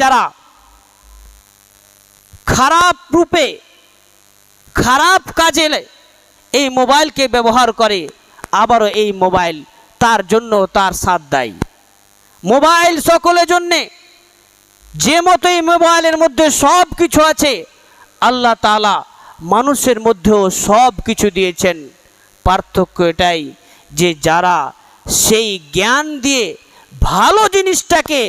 যারা খারাপ রূপে খারাপ কাজে এই মোবাইলকে ব্যবহার করে, আবারও এই মোবাইল তার জন্য তার সাথ দেয়। মোবাইল সকলের জন্যে, যে মতো এই মোবাইলের মধ্যে সব কিছু আছে, আল্লাহ তাআলা মানুষের মধ্যেও সব কিছু দিয়েছেন। পার্থক্য এটাই যে যারা সেই জ্ঞান দিয়ে ভালো জিনিসটাকে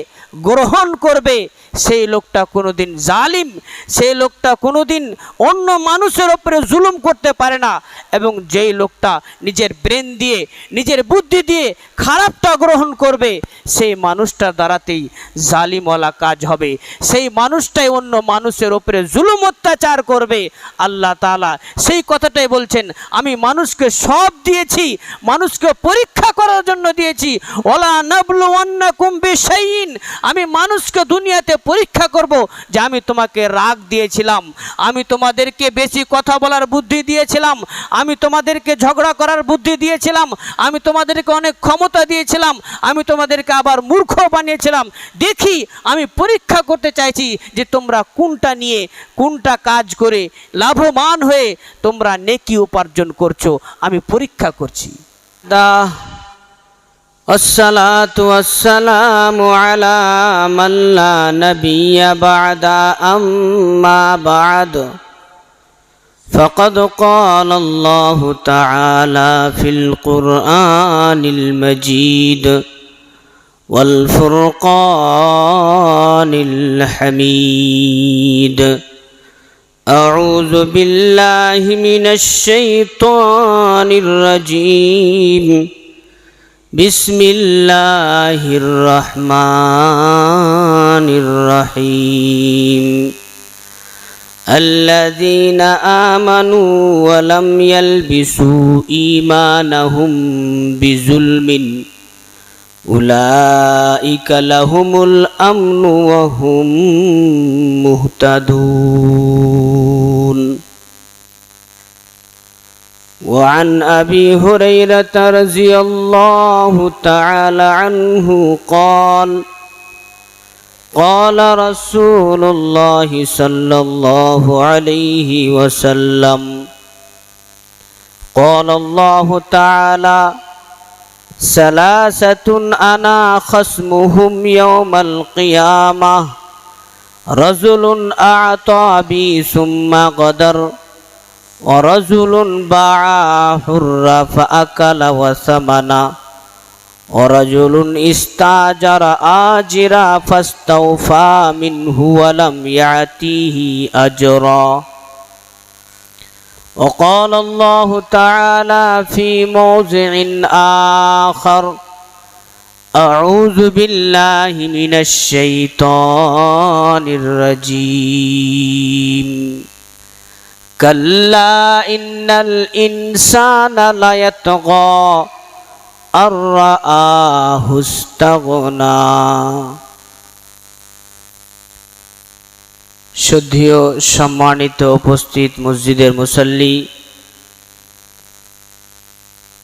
গ্রহণ করবে, সেই লোকটা কোনোদিন জালিম, সেই লোকটা কোনোদিন অন্য মানুষের উপরে জুলুম করতে পারে না। এবং যেই লোকটা নিজের ব্রেন দিয়ে নিজের বুদ্ধি দিয়ে খারাপটা গ্রহণ করবে, সেই মানুষটার দ্বারাতেই জালিমওয়ালা কাজ হবে, সেই মানুষটাই অন্য মানুষের উপরে জুলুম অত্যাচার করবে। আল্লাহ তাআলা সেই কথাটাই বলছেন, আমি মানুষকে সব দিয়েছি, মানুষকে পরীক্ষা করার জন্য দিয়েছি। ওয়ালা নাবলুওয়ান্নাকুম বিশাইইন, আমি মানুষকে দুনিয়াতে পরীক্ষা করব যে আমি তোমাকে রাগ দিয়েছিলাম, আমি তোমাদেরকে বেশি কথা বলার বুদ্ধি দিয়েছিলাম, আমি তোমাদেরকে ঝগড়া করার বুদ্ধি দিয়েছিলাম, আমি তোমাদেরকে অনেক ক্ষমতা দিয়েছিলাম, আমি তোমাদেরকে আবার মূর্খ বানিয়েছিলাম। দেখি আমি পরীক্ষা করতে চাইছি যে তোমরা কোনটা নিয়ে কোনটা কাজ করে লাভবান হয়ে তোমরা নেকি উপার্জন করছো, আমি পরীক্ষা করছি। الصلاة والسلام على من لا نبي بعد أما بعد فقد قال الله تعالى في القرآن المجيد والفرقان الحميد أعوذ بالله من الشيطان الرجيم بسم الله الرحمن الرحيم الذين آمنوا ولم يلبسوا إيمانهم بظلم أولئك لهم الأمن وهم مهتدون. وعن أبي هريرة رضي الله تعالى عنه قال قال رسول الله صلى الله عليه وسلم قال الله تعالى ثلاثة أنا خصمهم يوم القيامة رجل أعطى بي ثم غدر ورجل باع حر فأكل وثمنا ورجل استاجر آجرا فاستوفى منه ولم يعطيه أجرا. وقال الله تعالى في موضع آخر أعوذ بالله من الشيطان الرجيم كلا إن الإنسان ليطغى أن رآه استغنى. শ্রদ্ধেয় সম্মানিত উপস্থিত মসজিদের মুসল্লি,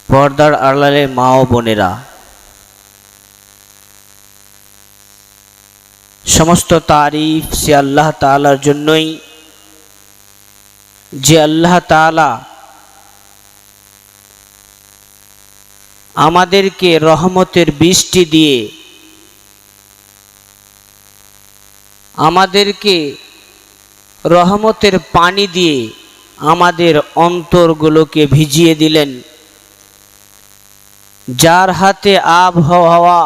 পর্দার আড়ালে মা ও বোনেরা, সমস্ত তারিফ সে আল্লাহ তাআলার জন্যই, যে আল্লাহ তাআলা আমাদেরকে রহমতের বৃষ্টি দিয়ে আমাদেরকে রহমতের পানি দিয়ে আমাদের অন্তরগুলোকে ভিজিয়ে দিলেন। যার হাতে আবহাওয়া,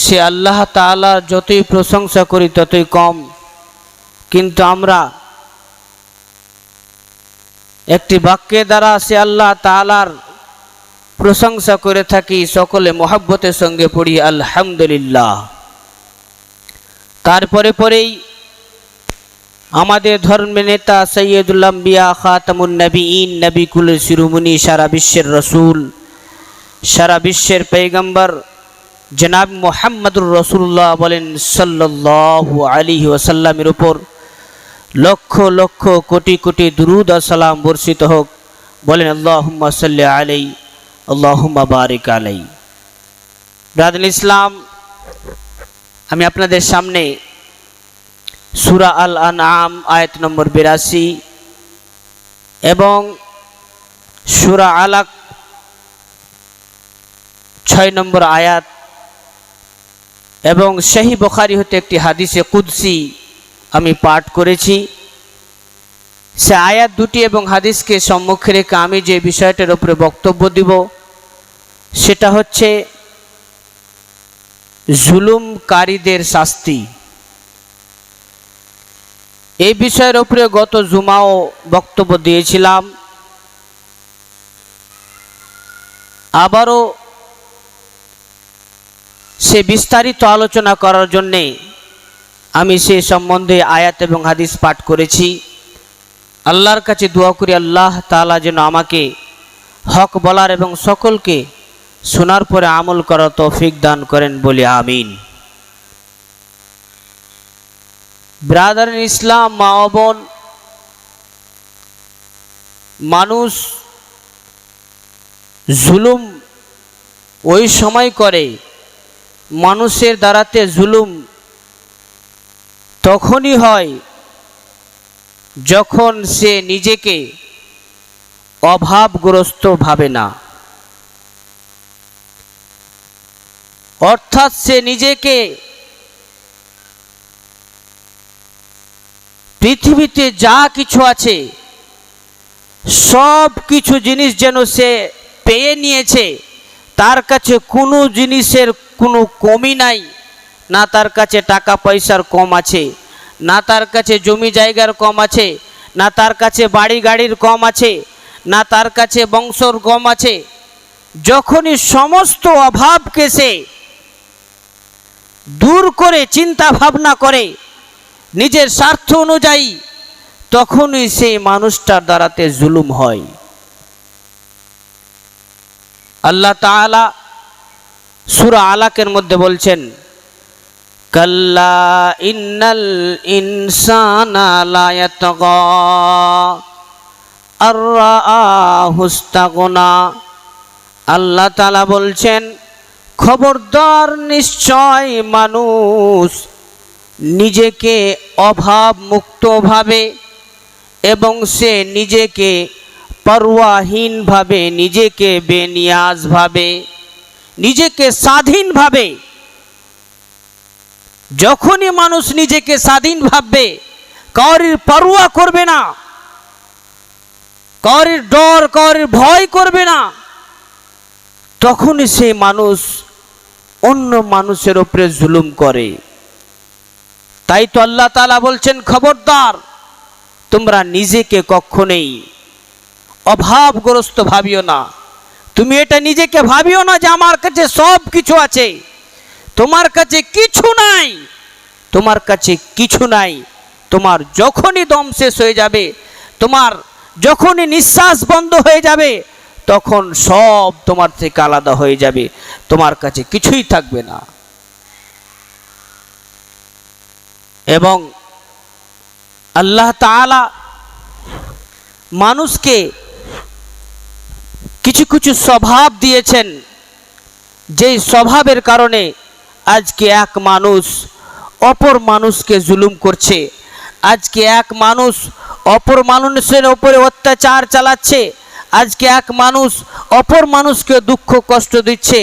সে আল্লাহ তাআলার যতই প্রশংসা করি ততই কম। কিন্তু আমরা একটি বাক্যের দ্বারা সে আল্লাহ তাআলার প্রশংসা করে থাকি, সকলে মহব্বতের সঙ্গে পড়ি আলহামদুলিল্লাহ। তারপরে পরেই আমাদের ধর্মের নেতা সৈয়দুল আম্বিয়া খাতামুন নবীন, নবী কুলের শিরোমণি, সারা বিশ্বের রসুল, সারা বিশ্বের পয়গম্বর জনাব মুহাম্মদুর রাসূলুল্লাহ বলেন সাল্লাল্লাহু আলাইহি ওয়াসাল্লামের উপর লক্ষ লক্ষ কোটি কোটি দুরূদ ও সালাম বর্ষিত হোক। বলেন আল্লাহুম্মা সাল্লি আলাইহি আল্লাহুম্মা বারিক আলাইহি। ব্রাদার ইসলাম, আমি আপনাদের সামনে সূরা আল আনআম আয়াত নম্বর 82 এবং সূরা আলাক 6 নম্বর আয়াত এবং সহিহ বুখারী হতে একটি হাদিসে কুদসি আমি পাঠ করেছি। সে আয়াত দুটি এবং হাদিসকে সম্মুখে রেখে আমি যে বিষয়টার উপরে বক্তব্য দিব সেটা হচ্ছে জুলুমকারীদের শাস্তি। এই বিষয়ের উপরে গত জুমাও বক্তব্য দিয়েছিলাম, আবারও সে বিস্তারিত আলোচনা করার জন্যে আমি সে সম্বন্ধে আয়াত এবং হাদিস পাঠ করেছি। আল্লাহর কাছে দোয়া করি আল্লাহ তাআলা যেন আমাকে হক বলার এবং সকলকে শোনার পরে আমল করার তৌফিক দান করেন বলি আমিন। ব্রাদার ইন ইসলাম, মা ও বোন, মানুষ জুলুম ওই সময় করে, মানুষের দ্বারাতে জুলুম তখনই হয় যখন সে নিজেকে অভাবগ্রস্ত ভাবে না, অর্থাৎ সে নিজেকে পৃথিবীতে যা কিছু আছে সব কিছু জিনিস যেন সে পেয়ে নিয়েছে, তার কাছে কোনো জিনিসের কোনো কমি নাই, না তার কাছে টাকা পয়সার কম আছে, না তার কাছে জমি জায়গার কম আছে, না তার কাছে বাড়ি গাড়ির কম আছে, না তার কাছে বংশর কম আছে। যখনই সমস্ত অভাবকে সে দূর করে চিন্তা ভাবনা করে নিজের স্বার্থ অনুযায়ী, তখনই সেই মানুষটার দ্বারাতে জুলুম হয়। আল্লাহ তাআলা সূরা আলাকের মধ্যে বলছেন, কাল্লা ইন্নাল ইনসানা লা ইয়াতগা আর রাআহু ইসতাগনা। আল্লাহ তাআলা বলছেন, খবরদার, নিশ্চয় মানুষ নিজেকে অভাব মুক্ত ভাবে এবং সে নিজেকে পরোয়াহীন ভাবে, নিজেকে বেনিয়াজ ভাবে, নিজেকে স্বাধীন ভাবে। যখনই মানুষ নিজেকে স্বাধীন ভাববে, কাউরির পরোয়া করবে না, কাউরির ডর কাউরির ভয় করবে না, তখনই সেই মানুষ অন্য মানুষের উপরে জুলুম করে। তাই তো আল্লাহ তাআলা বলছেন, খবরদার, তোমরা নিজেকে কখনোই অভাবগ্রস্ত ভাবিও না। তুমি এটা নিজেকে ভাবিও না যে আমার কাছে সব কিছু আছে, তোমার কাছে কিছু নাই, তোমার কাছে কিছু নাই। তোমার যখনই দম শেষ হয়ে যাবে, তোমার যখনই নিঃশ্বাস বন্ধ হয়ে যাবে, তখন সব তোমার থেকে আলাদা হয়ে যাবে, তোমার কাছে কিছুই থাকবে না। এবং আল্লাহ তাআলা মানুষকে কিছু কিছু স্বভাব দিয়েছেন, যেই স্বভাবের কারণে আজকে এক মানুষ অপর মানুষকে জুলুম করছে, আজকে এক মানুষ অপর মানুষের উপরে অত্যাচার চালাচ্ছে, আজকে এক মানুষ অপর মানুষকে দুঃখ কষ্ট দিচ্ছে,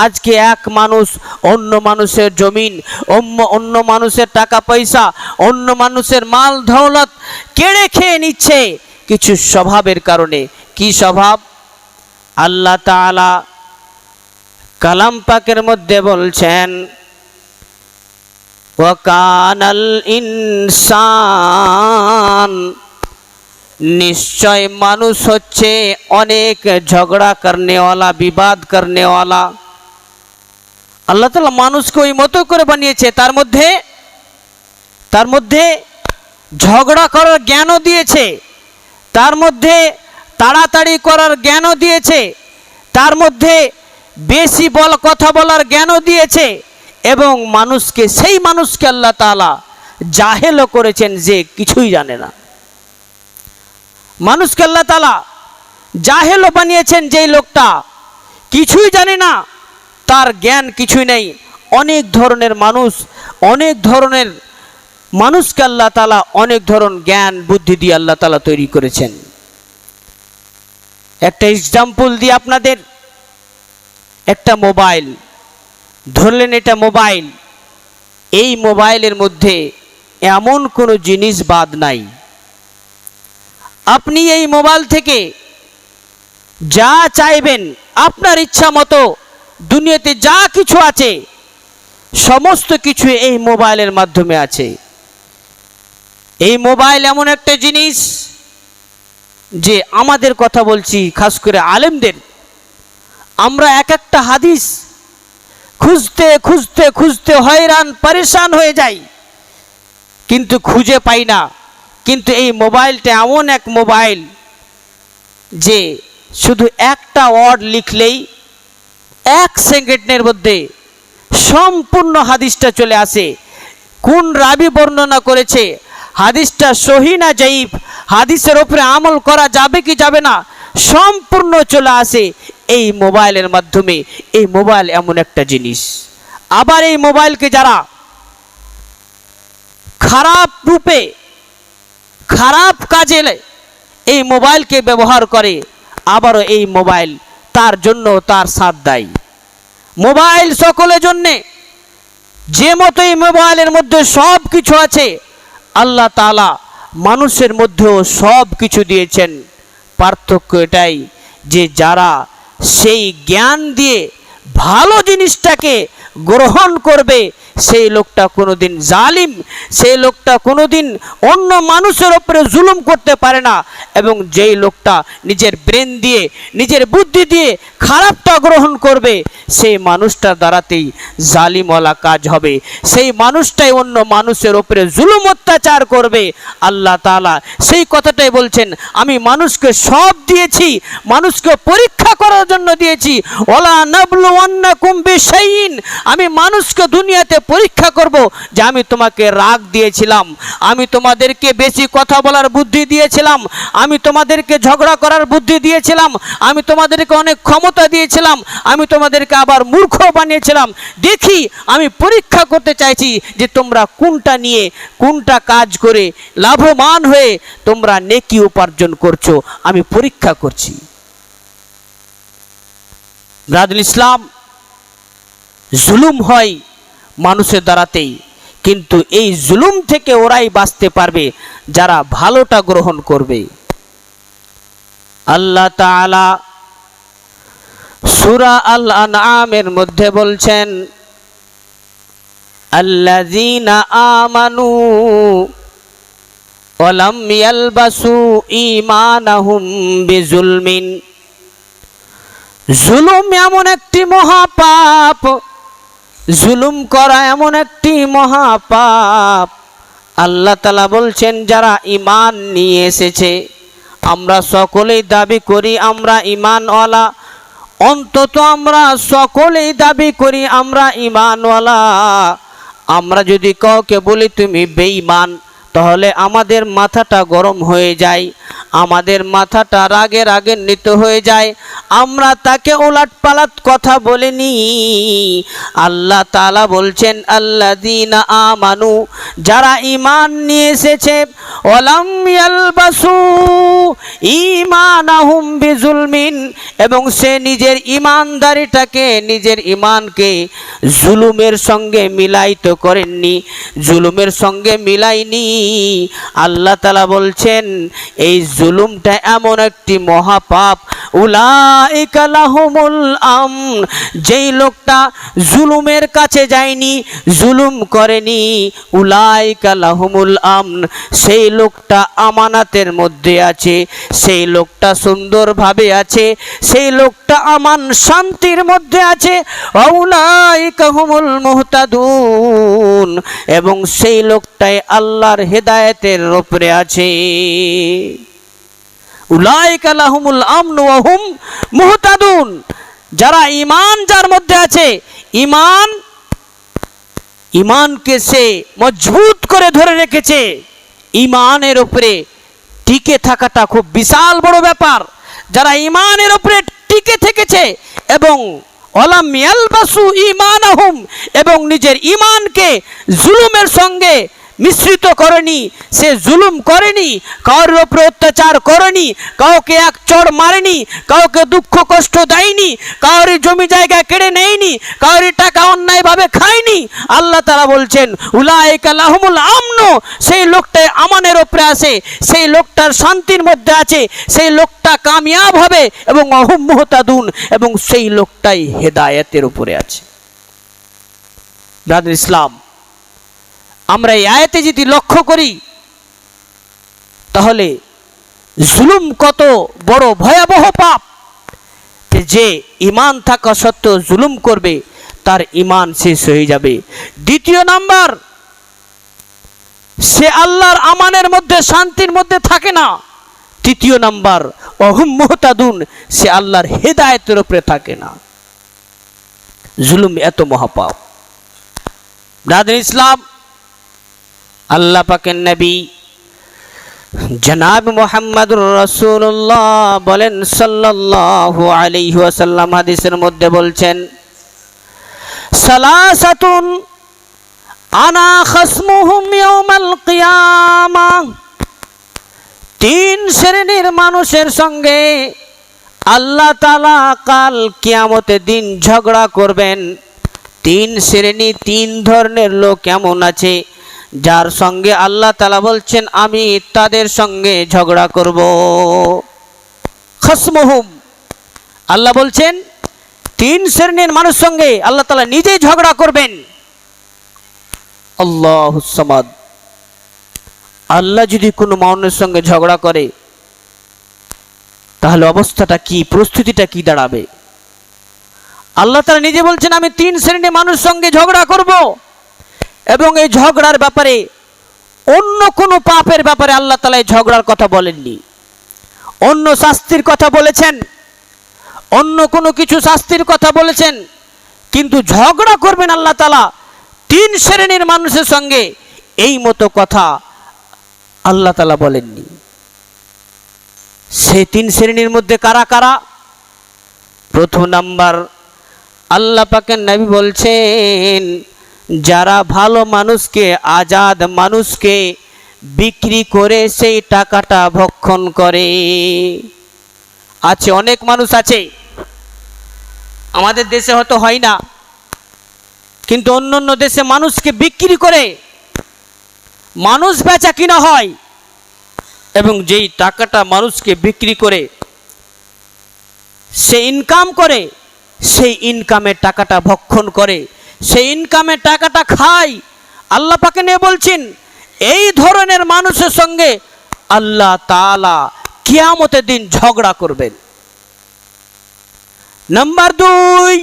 আজকে এক মানুষ অন্য মানুষের জমিন, অন্য মানুষের টাকা পয়সা, অন্য মানুষের মাল দৌলত কেড়ে খেয়ে নিচ্ছে কিছু স্বভাবের কারণে। কি স্বভাব? আল্লাহ তাআলা কালাম পাকের মধ্যে বলছেন, ওয়াকানাল ইনসান, নিশ্চয় মানুষ হচ্ছে অনেক ঝগড়া করনেওয়ালা, বিবাদ করনেওয়ালা। আল্লাহ তাআলা মানুষকে ওই মতো করে বানিয়েছে, তার মধ্যে ঝগড়া করার জ্ঞানও দিয়েছে, তার মধ্যে তাড়াতাড়ি করার জ্ঞানও দিয়েছে, তার মধ্যে বেশি কথা বলার জ্ঞানও দিয়েছে, এবং সেই মানুষকে আল্লাহ তাআলা জাহেলও করেছেন, যে কিছুই জানে না। মানুষকে আল্লাহ তাআলা জাহেলও বানিয়েছেন, যেই লোকটা কিছুই জানে না, তার জ্ঞান কিছুই নেই, অনেক ধরনের মানুষ, অনেক ধরনের মানুষকে আল্লাহ তাআলা অনেক ধরন জ্ঞান বুদ্ধি দিয়ে আল্লাহ তাআলা তৈরি করেছেন। একটা এক্সাম্পল দিয়ে আপনাদের, একটা মোবাইল ধরলেন, এটা মোবাইল, এই মোবাইলের মধ্যে এমন কোনো জিনিস বাদ নাই। আপনি এই মোবাইল থেকে যা চাইবেন আপনার ইচ্ছা মতো, দুনিয়াতে যা কিছু আছে সমস্ত কিছু এই মোবাইলের মাধ্যমে আছে। এই মোবাইল এমন একটা জিনিস যে আমাদের কথা বলছি, খাস করে আলেমদের, আমরা এক একটা হাদিস খুঁজতে খুঁজতে খুঁজতে হয়রান পরেশান হয়ে যাই, কিন্তু খুঁজে পাই না। কিন্তু এই মোবাইলটা এমন এক মোবাইল যে শুধু একটা ওয়ার্ড লিখলেই 1 সেকেন্ডের মধ্যে সম্পূর্ণ হাদিসটা চলে আসে। কোন রাবি বর্ণনা করেছে, হাদিসটা সহি না জাইফ, হাদিসের উপরে আমল করা যাবে কি যাবে না, সম্পূর্ণ চলে আসে এই মোবাইলের মাধ্যমে। এই মোবাইল এমন একটা জিনিস। আবার এই মোবাইলকে যারা খারাপ রূপে, খারাপ কাজে এই মোবাইলকে ব্যবহার করে, আবারও এই মোবাইল তার জন্য তার সাথ দেয়। মোবাইল সকলের জন্যে, যে মতো এই মোবাইলের মধ্যে সব কিছু আছে, আল্লাহ তাআলা মানুষের মধ্যেও সব কিছু দিয়েছেন। পার্থক্য এটাই যে যারা সেই জ্ঞান দিয়ে ভালো জিনিসটাকে গ্রহণ করবে, সেই লোকটা কোনোদিন জালিম, সেই লোকটা কোনোদিন অন্য মানুষের উপরে জুলুম করতে পারে না। এবং যেই লোকটা নিজের ব্রেন দিয়ে, নিজের বুদ্ধি দিয়ে খারাপটা গ্রহণ করবে, সেই মানুষটার দ্বারাতেই জালিমওয়ালা কাজ হবে। সেই মানুষটাই অন্য মানুষের উপরে জুলুম অত্যাচার করবে। আল্লাহ তাআলা সেই কথাটাই বলছেন, আমি মানুষকে সব দিয়েছি, মানুষকে পরীক্ষা করার জন্য দিয়েছি। ওয়ালা নাবলুওয়ান্নাকুম বিশাইইন, আমি মানুষকে দুনিয়াতে পরীক্ষা করব যে আমি তোমাকে রাগ দিয়েছিলাম, আমি তোমাদেরকে বেশি কথা বলার বুদ্ধি দিয়েছিলাম, আমি তোমাদেরকে ঝগড়া করার বুদ্ধি দিয়েছিলাম, আমি তোমাদেরকে অনেক ক্ষমতা দিয়েছিলাম, আমি তোমাদেরকে আবার মূর্খ বানিয়েছিলাম। দেখি আমি পরীক্ষা করতে চাইছি যে তোমরা কোনটা নিয়ে, কোনটা কাজ করে লাভবান হয়ে তোমরা নেকি উপার্জন করছো, আমি পরীক্ষা করছি। ব্রাদার ইসলাম, জুলুম হয় মানুষের দ্বারাতেই, কিন্তু এই জুলুম থেকে ওরাই বাঁচতে পারবে যারা ভালোটা গ্রহণ করবে। আল্লাহ তাআলা সূরা আল আনআমের মধ্যে বলছেন, আল্লাযীনা আমানু ওয়া লাম ইয়ালবাসু ঈমানাহুম বিজুলমিন। জুলুম এমন একটি মহাপাপ, জুলুম করা এমন একটি মহাপাপ। আল্লাহ তাআলা বলছেন যারা ঈমান নিয়ে এসেছে, আমরা সকলেই দাবি করি আমরা ঈমানওয়ালা, অন্তত আমরা সকলেই দাবি করি আমরা ঈমানওয়ালা। আমরা যদি কাউকে বলি তুমি বেঈমান, তাহলে আমাদের মাথাটা গরম হয়ে যায়, আমাদের মাথাটা রাগে রাগান্বিত হয়ে যায়, আমরা তাকে উলাট পালাট কথা বলিনি। আল্লাহ তাআলা বলছেন আল্লাযীনা আমানু, যারা ঈমান নিয়ে এসেছে, ওয়ালাম ইয়ালবাসু ঈমানাহুম বিজুলমিন, এবং সে নিজের ঈমানদারিটাকে, নিজের ঈমানকে জুলুমের সঙ্গে মিলাইত করেননি, জুলুমের সঙ্গে মিলাইনি। আল্লাহ তাআলা বলছেন এই জুলুমটা এমন একটি মহাপাপ। উলাইকা লাহুমুল আমন, যেই লোকটা জুলুমের কাছে যায়নি, জুলুম করেনি, উলাইকা লাহুমুল আমন, সেই লোকটা আমানাতের মধ্যে আছে, সেই লোকটা সুন্দরভাবে আছে, সেই লোকটা আমান শান্তির মধ্যে আছে। উলাইকা হুমুল মুহতাদুন, এবং সেই লোকটাই আল্লাহর হেদায়েতের উপরে আছে। উলাইকা লাহুমুল আমনু ওয়া হুম মুহতাদুন, যারা ঈমান যার মধ্যে আছে, ঈমানকে সে মজবুত করে ধরে রেখেছে। ঈমানের উপরে টিকে থাকাটা খুব বিশাল বড় ব্যাপার। যারা ঈমানের উপরে টিকে থেকেছে এবং ওয়ালাম ইয়ালবাসু ঈমানাহুম, এবং নিজের ঈমানকে জুলুমের সঙ্গে মিশ্রিত করেনি। সে জুলুম করেনি, কারোর উপরে অত্যাচার করেনি, কাউকে এক চড় মারেনি, কাউকে দুঃখ কষ্ট দেয়নি, কাউরি জমি জায়গা কেড়ে নেয়নি, কাউরি টাকা অন্যায়ভাবে খায়নি। আল্লাহ তাআলা বলছেন উলাইকা লাহুমুল আমন, সেই লোকটা আমানের উপরে আছে, সেই লোকটার শান্তির মধ্যে আছে, সেই লোকটা কামিয়াব হবে, এবং অহুম মুহতাদুন, এবং সেই লোকটাই হেদায়েতের উপরে আছে। ব্রাদার ইসলাম, আমরা এই আয়াতে যদি লক্ষ্য করি তাহলে জুলুম কত বড় ভয়াবহ পাপ। যে ঈমান থাকা সত্ত্বেও জুলুম করবে তার ঈমান শেষ হয়ে যাবে। দ্বিতীয় নাম্বার, সে আল্লাহর আমানের মধ্যে শান্তির মধ্যে থাকে না। তৃতীয় নাম্বার, অহুম মুহতাদুন, সে আল্লাহর হেদায়েতের উপরে থাকে না। জুলুম এত মহাপাপ। ব্রাদার ইসলাম, আল্লাহ পাকের নবী জনাব মুহাম্মদুর রাসূলুল্লাহ বলেন সাল্লাল্লাহু আলাইহি ওয়াসাল্লাম হাদিসের মধ্যে বলছেন, সালাসাতুন আনা খাসমুহুম ইয়াউমাল কিয়ামাহ, তিন শ্রেণীর মানুষের সঙ্গে আল্লাহ তাআলা কাল কিয়ামতের দিন ঝগড়া করবেন। তিন শ্রেণী, তিন ধরনের লোক কেমন আছে, যার সঙ্গে আল্লাহ তাআলা বলছেন আমি তাদের সঙ্গে ঝগড়া করব। খাসমুহুম, আল্লাহ বলছেন তিন শ্রেণীর মানুষ সঙ্গে আল্লাহ তাআলা নিজেই ঝগড়া করবেন। আল্লাহুস সামাদ, আল্লাহ যদি কোনো মানুষের সঙ্গে ঝগড়া করে তাহলে অবস্থাটা কি, প্রস্তুতিটা কি দাঁড়াবে? আল্লাহ তাআলা নিজে বলছেন আমি তিন শ্রেণীর মানুষের সঙ্গে ঝগড়া করব, এবং এই ঝগড়ার ব্যাপারে অন্য কোনো পাপের ব্যাপারে আল্লাহ তাআলা এই ঝগড়ার কথা বলেননি। অন্য শাস্তির কথা বলেছেন, অন্য কোনো কিছু শাস্তির কথা বলেছেন, কিন্তু ঝগড়া করবেন আল্লাহ তাআলা তিন শ্রেণীর মানুষের সঙ্গে, এই মতো কথা আল্লাহ তাআলা বলেননি। সেই তিন শ্রেণীর মধ্যে কারা কারা? প্রথম নাম্বার, আল্লাহ পাকের নবী বলছেন যারা ভালো মানুষকে, আজাদ মানুষকে বিক্রি করে সেই টাকাটা ভক্ষণ করে। আছে, অনেক মানুষ আছে, আমাদের দেশে হয়তো হয় না, কিন্তু অন্য অন্য দেশে মানুষকে বিক্রি করে মানুষ বেচা কিনা হয়, এবং যেই টাকাটা মানুষকে বিক্রি করে সে ইনকাম করে, সেই ইনকামের টাকাটা ভক্ষণ করে, সেই ইনকামের টাকাটা খায়। আল্লাহ পাকে নিয়ে বলছেন এই ধরনের মানুষের সঙ্গে আল্লাহ তাআলা কিয়ামতের দিন ঝগড়া করবেন। নাম্বার দুই,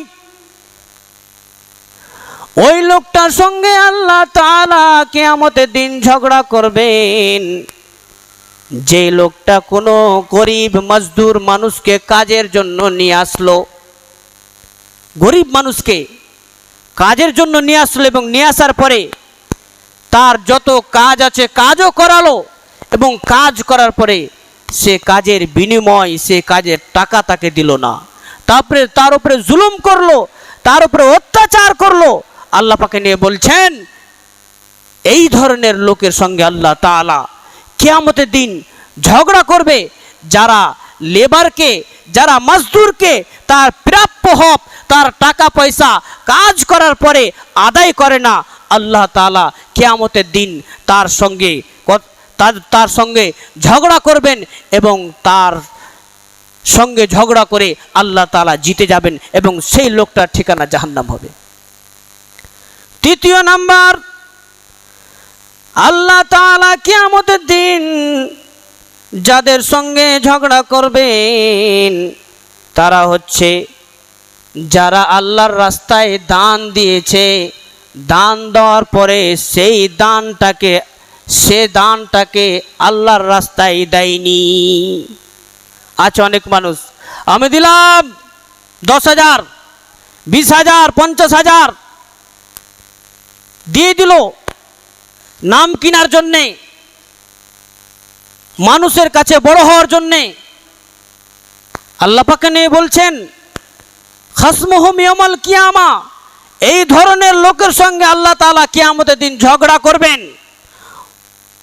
ওই লোকটার সঙ্গে আল্লাহ তাআলা কিয়ামতের দিন ঝগড়া করবেন যে লোকটা কোনো গরিব মজদুর মানুষকে কাজের জন্য নিয়ে আসলো, গরিব মানুষকে কাজের জন্য নিয়ে আসলো, এবং নিয়ে আসার পরে তার যত কাজ আছে কাজও করালো, এবং কাজ করার পরে সে কাজের বিনিময়, সে কাজের টাকা তাকে দিল না, তারপরে তার উপরে জুলুম করলো, তার উপরে অত্যাচার করলো। আল্লাহ পাকে নিয়ে বলছেন এই ধরনের লোকের সঙ্গে আল্লাহ তাআলা কিয়ামতের দিন ঝগড়া করবে। যারা লেবারকে, যারা মজদুরকে তার প্রাপ্য হক, তার টাকা পয়সা কাজ করার পরে আদায় করে না, আল্লাহ তাআলা কিয়ামতের দিন তার সঙ্গে ঝগড়া করবেন, এবং তার সঙ্গে ঝগড়া করে আল্লাহ তাআলা জিতে যাবেন, এবং সেই লোকটার ঠিকানা জাহান্নাম হবে। তৃতীয় নাম্বার, আল্লাহ তাআলা কিয়ামতের দিন যাদের সঙ্গে ঝগড়া করবেন তারা হচ্ছে যারা আল্লাহর রাস্তায় দান দিয়েছে, দান দেওয়ার পরে সেই দানটাকে আল্লাহর রাস্তায় দেয়নি। আছে অনেক মানুষ, আমি দিলাম 10,000, 20,000, 50,000 দিয়ে দিল নাম কেনার জন্যে, মানুষের কাছে বড় হওয়ার জন্যে। আল্লাহ পাক নিয়ে বলছেন খাসমুহুম ইয়াউমাল কিয়ামা, এই ধরনের লোকের সঙ্গে আল্লাহ তাআলা কিয়ামতের দিন ঝগড়া করবেন।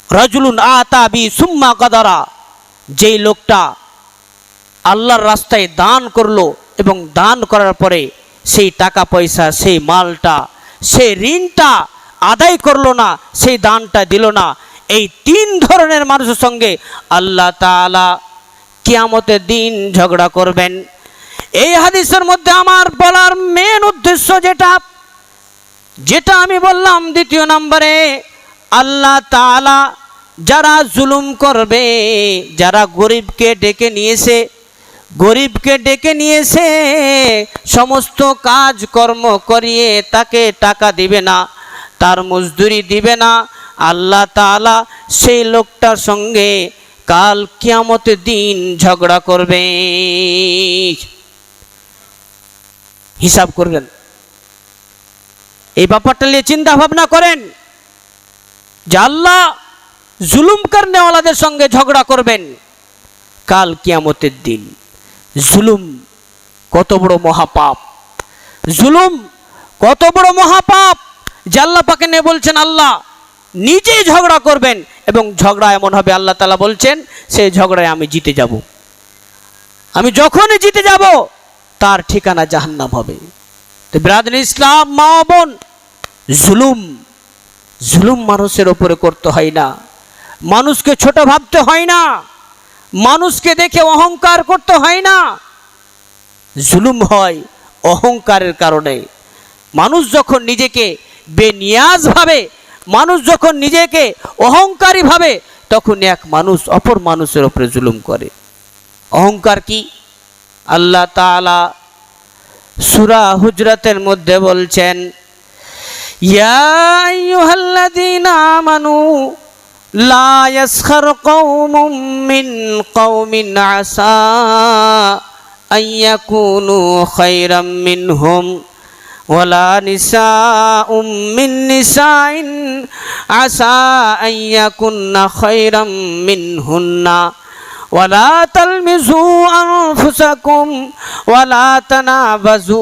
রাজুলুন আতা বি সুম্মা গাদারা, যেই লোকটা আল্লাহর রাস্তায় দান করলো এবং দান করার পরে সেই টাকা পয়সা, সেই মালটা, সেই ঋণটা আদায় করলো না, সেই দানটা দিল না, এই তিন ধরনের মানুষের সঙ্গে আল্লাহ তাআলা কিয়ামতের দিন ঝগড়া করবেন। এই হাদিসের মধ্যে আমার বলার মেন উদ্দেশ্য যেটা আমি বললাম দ্বিতীয় নম্বরে, আল্লাহ তাআলা যারা জুলুম করবে, যারা গরিবকে ডেকে নিয়েছে সমস্ত কাজ কর্ম করিয়ে তাকে টাকা দিবে না, তার মজদুরি দিবে না, আল্লাহ তাআলা সেই লোকটার সঙ্গে কাল কিয়ামতের দিন ঝগড়া করবে। হিসাব করবেন, এই ব্যাপারটা নিয়ে চিন্তা ভাবনা করেন যে আল্লাহ জুলুম করনেওয়ালাদের সঙ্গে ঝগড়া করবেন কাল কিয়ামতের দিন। জুলুম কত বড় মহাপাপ, জুলুম কত বড় মহাপাপ যে আল্লাহ পাকে নিয়ে বলছেন আল্লাহ নিজেই ঝগড়া করবেন, এবং ঝগড়া এমন হবে আল্লাহ তাআলা বলছেন সেই ঝগড়ায় আমি জিতে যাব। আমি যখনই জিতে যাব তার ঠিকানা জাহান্নাম হবে। তো ব্রাদার ইসলাম, মা বোন, জুলুম মানুষের ওপরে করতে হয় না, মানুষকে ছোট ভাবতে হয় না, মানুষকে দেখে অহংকার করতে হয় না। জুলুম হয় অহংকারের কারণে। মানুষ যখন নিজেকে বেনিয়াজ ভাবে, মানুষ যখন নিজেকে অহংকারী ভাবে, তখন এক মানুষ অপর মানুষের উপরে জুলুম করে। অহংকার কি? আল্লাহ তাআলা সূরা হুজরাতের মধ্যে বলছেন, ইয়া আইয়ুহাল্লাযীনা আমানু লা ইয়াসখার কওমুম মিন কওমিন আসা আইয়াকুনু খায়রাম মিনহুম ওয়ালা নিসাউম মিন নিসাইন আসা আইয়াকুন্না খায়রাম মিনহুন্না ওয়ালা তালমিজু আনফুসাকুম ওয়ালা তানাবাজু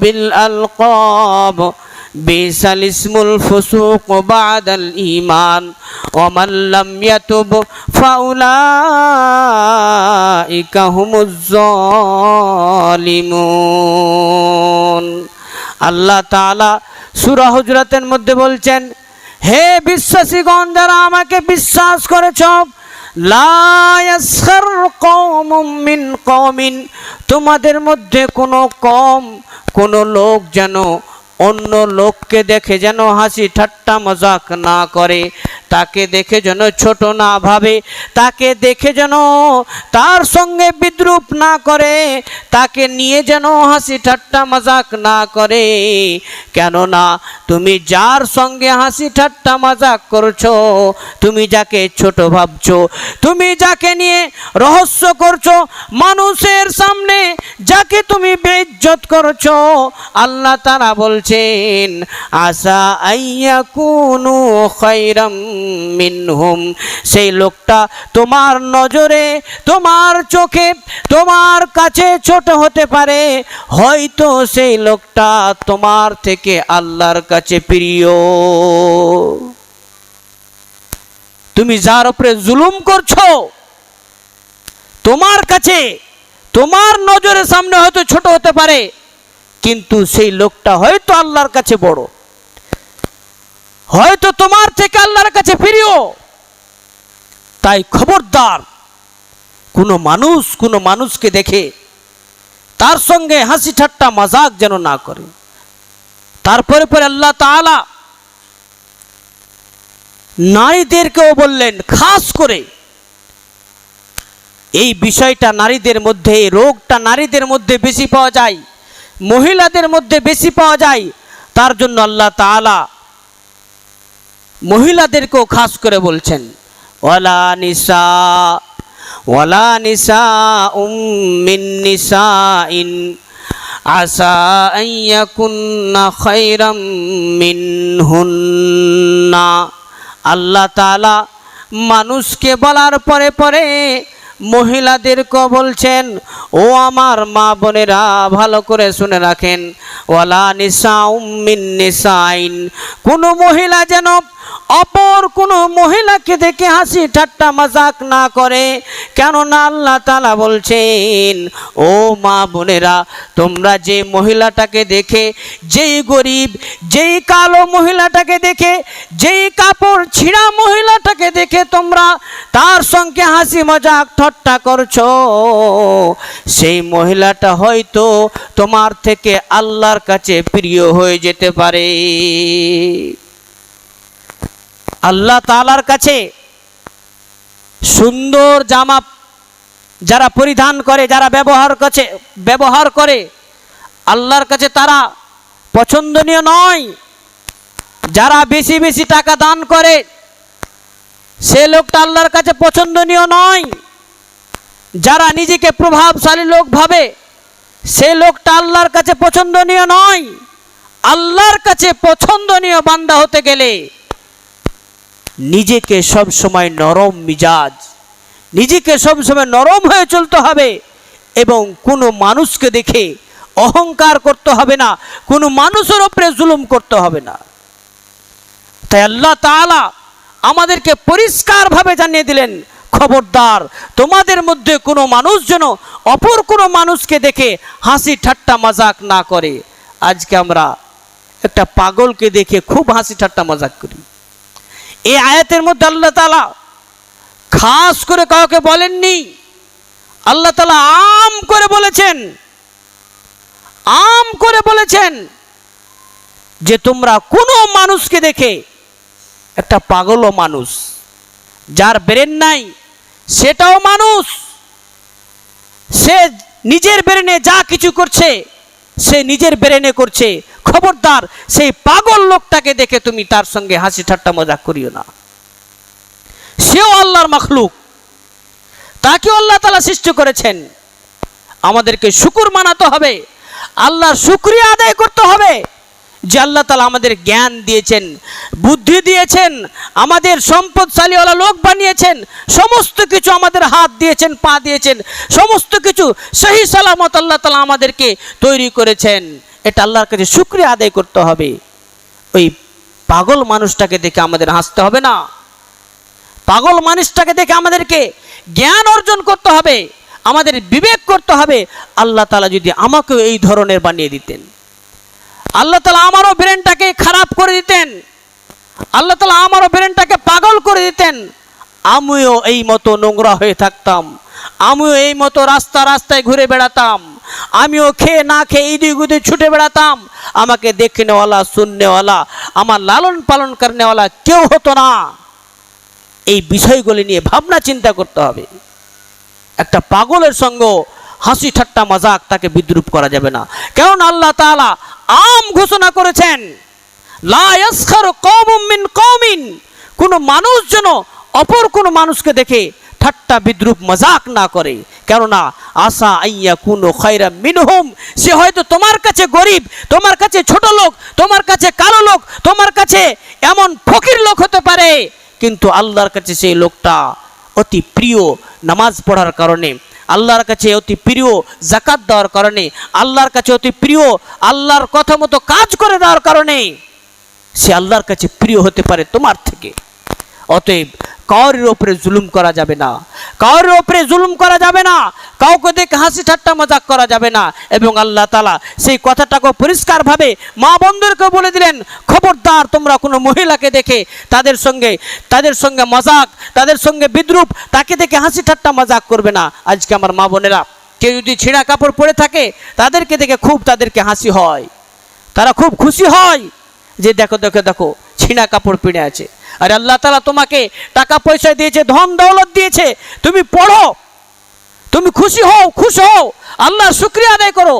বিল আলকাব বিসাল ইসমুল ফুসুক বাদাল ঈমান ওয়া মান লাম ইয়াতুব ফাউলাইকা হুমুজ জালিমুন। আল্লাহ তাআলা সূরা হুজরাতের মধ্যে বলছেন, হে বিশ্বাসীগণ, যারা আমাকে বিশ্বাস করেছ, লা ইয়াসখার কওমুম মিন কওমিন, তোমাদের মধ্যে কোনো কম, কোনো লোক যেন অন্য লোককে দেখে যেন হাসি ঠাট্টা মজাক না করে, তাকে দেখে যেন ছোট না ভাবে, তাকে দেখে যেন তার সঙ্গে বিদ্রুপ না করে, তাকে নিয়ে যেন হাসি ঠাট্টা মজাক না করে। কেননা তুমি যার সঙ্গে হাসি ঠাট্টা মজাক করছো, তুমি যাকে ছোট ভাবছো, তুমি যাকে নিয়ে রহস্য করছো মানুষের সামনে, যাকে তুমি বেইজ্জত করছো, আল্লাহ তাআলা বলছেন আসা আইয়াকুনু খায়রাম মিনহুম, সেই লোকটা তোমার নজরে, তোমার চোখে, তোমার কাছে ছোট হতে পারে, হয়তো সেই লোকটা তোমার থেকে আল্লাহর কাছে প্রিয়। তুমি যার উপরে জুলুম করছো, তোমার কাছে, তোমার নজরের সামনে হয়তো ছোট হতে পারে, কিন্তু সেই লোকটা হয়তো আল্লাহর কাছে বড়, হয়তো তোমার থেকে আল্লাহর কাছে প্রিয়। তাই খবরদার, কোনো মানুষকে দেখে তার সঙ্গে হাসি ঠাট্টা মজাক যেন না করে। তারপরে পরে আল্লাহ তাআলা নারীদেরকেও বললেন, খাস করে এই বিষয়টা নারীদের মধ্যে, এই রোগটা নারীদের মধ্যে বেশি পাওয়া যায়, মহিলাদের মধ্যে বেশি পাওয়া যায়। তার জন্য আল্লাহ তাআলা মহিলাদেরকেও খাস করে বলছেন, ওয়ালা নিসাউম মিন নিসাইন আসা আইয়াকুন্না খায়রাম মিনহুন্না। আল্লাহ তাআলা মানুষকে বলার পরে পরে মহিলাদেরকে বলছেন, ও আমার মা বোনেরা ভালো করে শুনে রাখেন, ওয়ালা নিসাউম মিন নিসাইন, কোনো মহিলা যেন অপর কোনো মহিলাকে দেখে হাসি ঠাট্টা মজাক না করে। কেননা আল্লাহ তাআলা বলছেন, ও মা বোনেরা, তোমরা যে মহিলাটাকে দেখে, যেই গরিব, যেই কালো মহিলাটাকে দেখে, যেই কাপড় ছিঁড়া মহিলাটাকে দেখে তোমরা তার সঙ্গে হাসি মজাক ঠাট্টা করছো, সেই মহিলাটা হয়তো তোমার থেকে আল্লাহর কাছে প্রিয় হয়ে যেতে পারে। আল্লাহ তাআলার কাছে সুন্দর জামা যারা পরিধান করে, যারা ব্যবহার করে, আল্লাহর কাছে তারা পছন্দনীয় নয়। যারা বেশি বেশি টাকা দান করে, সে লোকটা আল্লাহর কাছে পছন্দনীয় নয়। যারা নিজেকে প্রভাবশালী লোক ভাবে, সে লোকটা আল্লাহর কাছে পছন্দনীয় নয়। আল্লাহর কাছে পছন্দনীয় বান্দা হতে গেলে নিজেকে সব সময় নরম মিজাজ, নিজেকে সব সময় নরম হয়ে চলতে হবে এবং কোনো মানুষকে দেখে অহংকার করতে হবে না, কোনো মানুষের উপরে জুলুম করতে হবে না। তাই আল্লাহ তাআলা আমাদেরকে পরিষ্কারভাবে জানিয়ে দিলেন, খবরদার তোমাদের মধ্যে কোনো মানুষ যেন অপর কোনো মানুষকে দেখে হাসি ঠাট্টা মজাক না করে। আজকে আমরা একটা পাগলকে দেখে খুব হাসি ঠাট্টা মজাক করি। এই আয়াতের মধ্যে আল্লাহ তাআলা খাস করে কাউকে বলেননি, আল্লাহ তাআলা আম করে বলেছেন যে তোমরা কোনো মানুষকে দেখে, একটা পাগলও মানুষ, যার ব্রেন নাই সেটাও মানুষ, সে নিজের ব্রেনে যা কিছু করছে সে নিজের ব্রেনে করছে, খবরদার সেই পাগল লোকটাকে দেখে তুমি তার সঙ্গে হাসি ঠাট্টা মজাক করিও না। সেও আল্লাহর মাখলুক, তাকেও আল্লাহ তাআলা সৃষ্টি করেছেন। আমাদেরকে শুকর মানাতে হবে, আল্লাহর শুকরিয়া আদায় করতে হবে যে আল্লাহ তাআলা আমাদের জ্ঞান দিয়েছেন, বুদ্ধি দিয়েছেন, আমাদের সম্পদশালীওয়ালা লোক বানিয়েছেন, সমস্ত কিছু আমাদের হাত দিয়েছেন, পা দিয়েছেন, সমস্ত কিছু সহি সালামত আল্লাহ তাআলা আমাদেরকে তৈরি করেছেন। এটা আল্লাহর কাছে শুকরিয়া আদায় করতে হবে। ওই পাগল মানুষটাকে দেখে আমাদের হাসতে হবে না, পাগল মানুষটাকে দেখে আমাদেরকে জ্ঞান অর্জন করতে হবে, আমাদের বিবেক করতে হবে। আল্লাহ তাআলা যদি আমাকেও এই ধরনের বানিয়ে দিতেন, আল্লাহ তাআলা আমারও ব্রেনটাকে খারাপ করে দিতেন, আল্লাহ তাআলা আমারও ব্রেনটাকে পাগল করে দিতেন, আমিও এই মতো নোংরা হয়ে থাকতাম, আমিও এই মতো রাস্তায় ঘুরে বেড়াতাম, আমিও খেয়ে না খেয়ে ইদিক উদিক ছুটে বেড়াতাম, আমাকে দেখনেওয়ালা, শুননেওয়ালা, আমার লালন পালন করনেওয়ালা কেউ হতো না। এই বিষয়গুলি নিয়ে ভাবনা চিন্তা করতে হবে। একটা পাগলের সঙ্গে হাসি ঠাট্টা মজাক, তাকে বিদ্রুপ করা যাবে না। কারণ আল্লাহ তাআলা আম ঘোষণা করেছেন, লা ইয়াসখারু কওমুম মিন কওমিন, কোনো মানুষ যেন অপর কোনো মানুষকে দেখে ঠাট্টা বিদ্রুপ মজাক না করে। কেননা আসা আইয়া কুনু খায়রাম মিনহুম, সে হয়তো তোমার কাছে গরিব, তোমার কাছে ছোট লোক, তোমার কাছে কালো লোক, তোমার কাছে এমন ফকির লোক হতে পারে, কিন্তু আল্লাহর কাছে সেই লোকটা অতি প্রিয় নামাজ পড়ার কারণে, আল্লাহর কাছে অতি প্রিয় যাকাত দেওয়ার কারণে, আল্লাহর কাছে অতি প্রিয় আল্লাহর কথা মতো কাজ করে দেওয়ার কারণে সে আল্লাহর কাছে প্রিয় হতে পারে তোমার থেকে। অতএব কাউরির ওপরে জুলুম করা যাবে না, কাউরির ওপরে জুলুম করা যাবে না, কাউকে দেখে হাসি ঠাট্টা মজাক করা যাবে না। এবং আল্লাহ তাআলা সেই কথাটাকে পরিষ্কারভাবে মা বন্ধুদেরকে বলে দিলেন, খবরদার তোমরা কোনো মহিলাকে দেখে তাদের সঙ্গে মজাক, তাদের সঙ্গে বিদ্রুপ, তাকে দেখে হাসি ঠাট্টা মজাক করবে না। আজকে আমার মা বোনেরা কেউ যদি ছেঁড়া কাপড় পরে থাকে, তাদেরকে দেখে খুব তাদেরকে হাসি হয়, তারা খুব খুশি হয় যে দেখো দেখো দেখো ছিঁড়া কাপড় পরে আছে। আর আল্লাহ তাআলা তোমাকে টাকা পয়সা দিয়েছে, ধন দৌলত দিয়েছে, তুমি পড়ো, তুমি খুশি হও, আল্লাহর শুকরিয়া আদায় করো।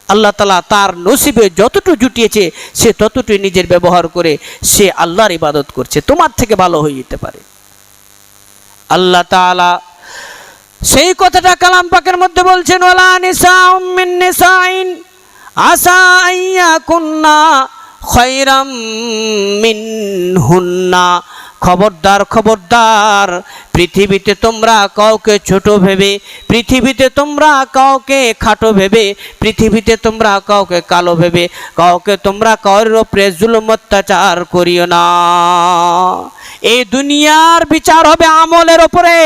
আল্লাহ তাআলা তার নসিবে যতটুকু জুটিয়েছে সে ততটুকু নিজের ব্যবহার করে সে আল্লাহর ইবাদত করছে, তোমার থেকে ভালো হয়ে যেতে পারে। আল্লাহ তাআলা সেই কথাটা কালাম পাকের মধ্যে বলছেন, ওয়ালা নিসাউম মিন নিসাইন আসা আইয়াকুন্না খায়রাম মিনহুন্না খবরদার খবরদার, পৃথিবীতে তোমরা কাউকে ছোট ভেবে, পৃথিবীতে তোমরা কাউকে খাটো ভেবে, পৃথিবীতে তোমরা কাউকে কালো ভেবে, কাউকে তোমরা কারোর উপরে জুলুম অত্যাচার করিও না। এই দুনিয়ার বিচার হবে আমলের উপরে,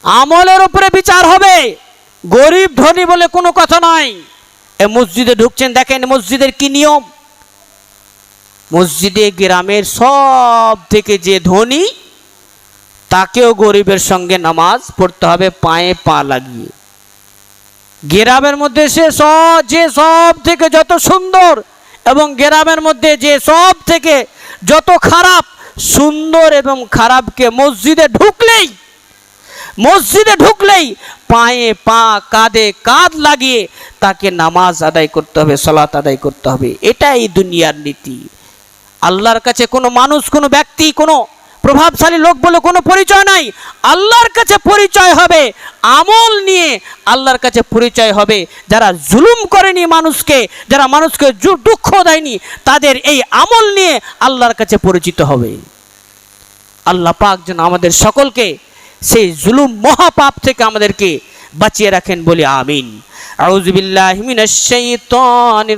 আমলের উপরে বিচার হবে। গরিব ধনী বলে কোনো কথা নয়। এ মসজিদে ঢুকছেন, দেখেন মসজিদের কি নিয়ম। মসজিদে গ্রামের সব থেকে যে ধনী তাকেও গরিবের সঙ্গে নামাজ পড়তে হবে পায়ে পা লাগিয়ে। গ্রামের মধ্যে যে সব থেকে যত সুন্দর এবং গ্রামের মধ্যে যে সব থেকে যত খারাপ, সুন্দর এবং খারাপকে মসজিদে ঢুকলেই পায়ে পা কাঁধে কাঁধ লাগিয়ে তাকে নামাজ আদায় করতে হবে, সালাত আদায় করতে হবে। এটাই দুনিয়ার নীতি। আল্লাহর কাছে কোনো মানুষ, কোনো ব্যক্তি, কোনো প্রভাবশালী লোক বলে কোনো পরিচয় নাই। আল্লাহর কাছে পরিচয় হবে আমল নিয়ে। আল্লাহর কাছে পরিচয় হবে যারা জুলুম করেনি মানুষকে, যারা মানুষকে দুঃখ দেয়নি, তাদের এই আমল নিয়ে আল্লাহর কাছে পরিচিত হবে। আল্লাহ পাক যেন আমাদের সকলকে সেই জুলুম মহাপাপ থেকে আমাদেরকে বাঁচিয়ে রাখেন বলি আমিন। আউযু বিল্লাহি মিনাশ শাইতানির